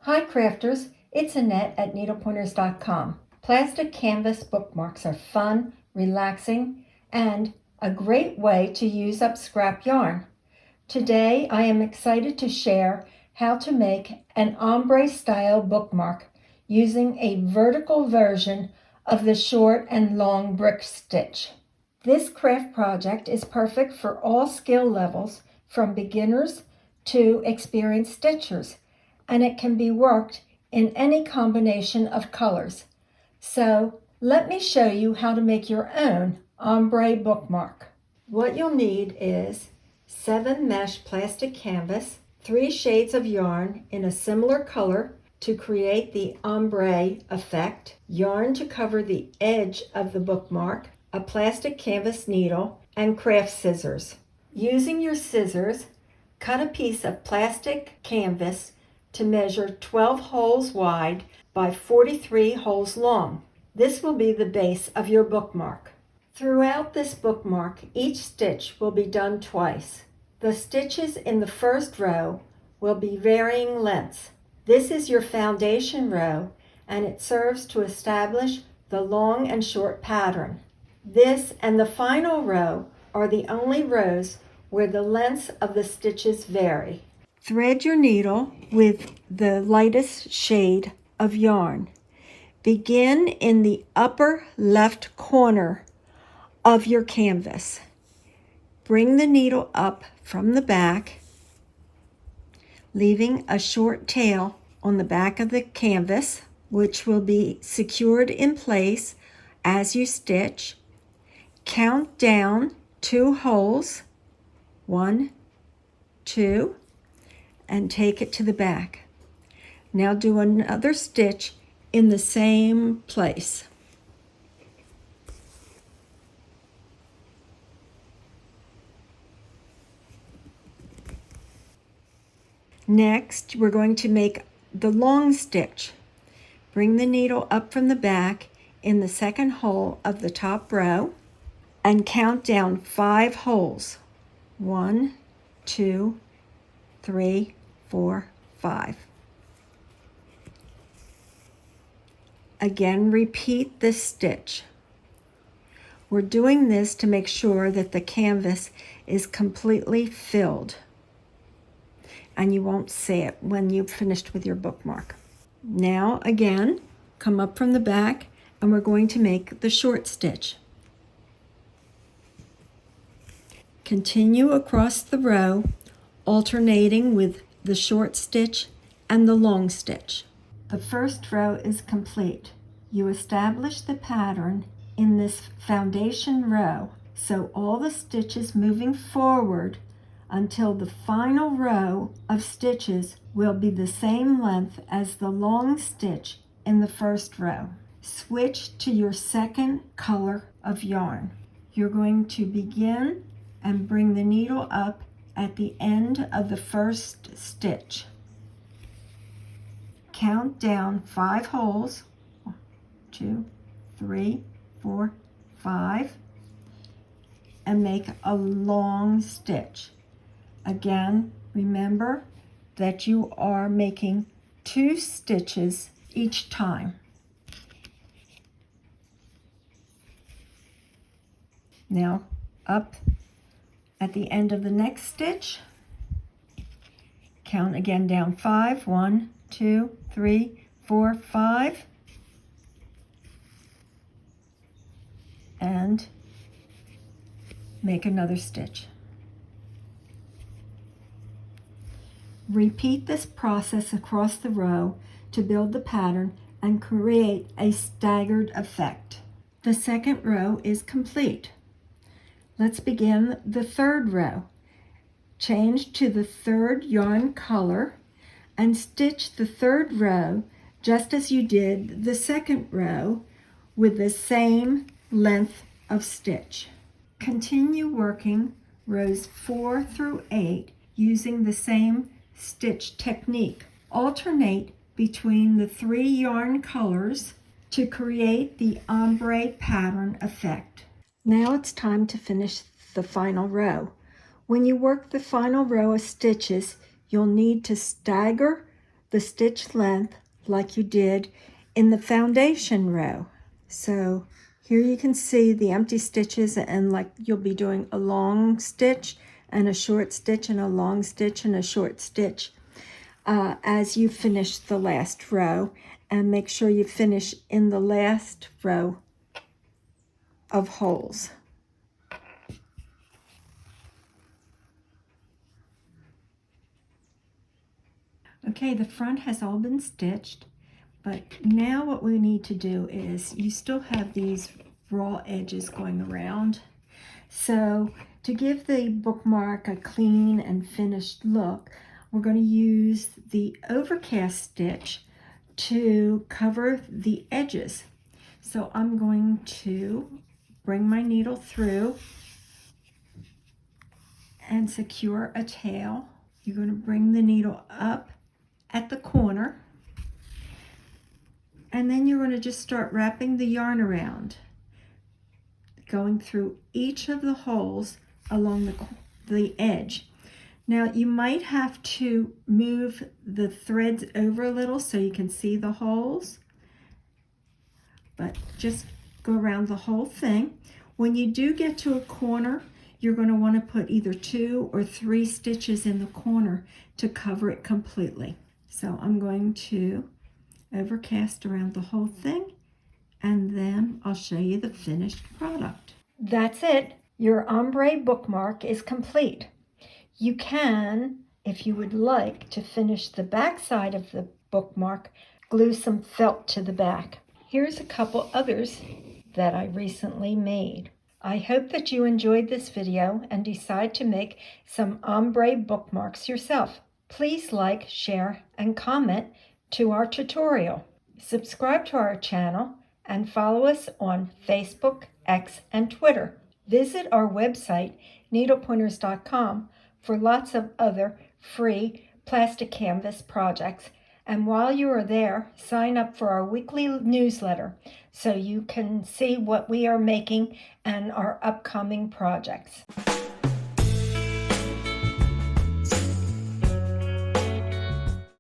Hi crafters, it's Annette at needlepointers.com. Plastic canvas bookmarks are fun, relaxing, and a great way to use up scrap yarn. Today I am excited to share how to make an ombre style bookmark using a vertical version of the short and long brick stitch. This craft project is perfect for all skill levels from beginners to experienced stitchers, and it can be worked in any combination of colors. So let me show you how to make your own ombre bookmark. What you'll need is 7 mesh plastic canvas, 3 shades of yarn in a similar color to create the ombre effect, yarn to cover the edge of the bookmark, a plastic canvas needle, and craft scissors. Using your scissors, cut a piece of plastic canvas to measure 12 holes wide by 43 holes long. This will be the base of your bookmark. Throughout this bookmark, each stitch will be done twice. The stitches in the first row will be varying lengths. This is your foundation row, and it serves to establish the long and short pattern. This and the final row are the only rows where the lengths of the stitches vary. Thread your needle with the lightest shade of yarn. Begin in the upper left corner of your canvas. Bring the needle up from the back, leaving a short tail on the back of the canvas, which will be secured in place as you stitch. Count down 2 holes, 1, 2, and take it to the back. Now do another stitch in the same place. Next, we're going to make the long stitch. Bring the needle up from the back in the second hole of the top row and count down 5 holes. 1, 2, 3, 4, 5. Again, repeat this stitch. We're doing this to make sure that the canvas is completely filled, and you won't see it when you've finished with your bookmark. Now, again, come up from the back, and we're going to make the short stitch. Continue across the row, alternating with the short stitch and the long stitch. The first row is complete. You establish the pattern in this foundation row, so all the stitches moving forward until the final row of stitches will be the same length as the long stitch in the first row. Switch to your second color of yarn. You're going to begin and bring the needle up at the end of the first stitch. Count down 5 holes, 1, 2, 3, 4, 5, and make a long stitch. Again, remember that you are making 2 stitches each time. Now, up at the end of the next stitch, count again down 5, 1, 2, 3, 4, 5, and make another stitch. Repeat this process across the row to build the pattern and create a staggered effect. The second row is complete. Let's begin the third row. Change to the third yarn color and stitch the third row just as you did the second row with the same length of stitch. Continue working rows 4 through 8 using the same stitch technique. Alternate between the 3 yarn colors to create the ombre pattern effect. Now it's time to finish the final row. When you work the final row of stitches, you'll need to stagger the the stitch length like you did in the foundation row. So here you can see the empty stitches, and like you'll be doing a long stitch and a short stitch and a long stitch and a short stitch as you finish the last row, and make sure you finish in the last row of holes. Okay, the front has all been stitched, but now what we need to do is, you still have these raw edges going around. So to give the bookmark a clean and finished look, we're going to use the overcast stitch to cover the edges. So I'm going to bring my needle through and secure a tail. You're going to bring the needle up at the corner, and then you're going to just start wrapping the yarn around, going through each of the holes along the edge. Now you might have to move the threads over a little so you can see the holes, but just go around the whole thing. When you do get to a corner, you're going to want to put either 2 or 3 stitches in the corner to cover it completely. So I'm going to overcast around the whole thing, and then I'll show you the finished product. That's it. Your ombre bookmark is complete. You can, if you would like to finish the back side of the bookmark, glue some felt to the back. Here's a couple others that I recently made. I hope that you enjoyed this video and decide to make some ombre bookmarks yourself. Please like, share, and comment to our tutorial. Subscribe to our channel and follow us on Facebook, X, and Twitter. Visit our website, needlepointers.com, for lots of other free plastic canvas projects. And while you are there, sign up for our weekly newsletter so you can see what we are making and our upcoming projects.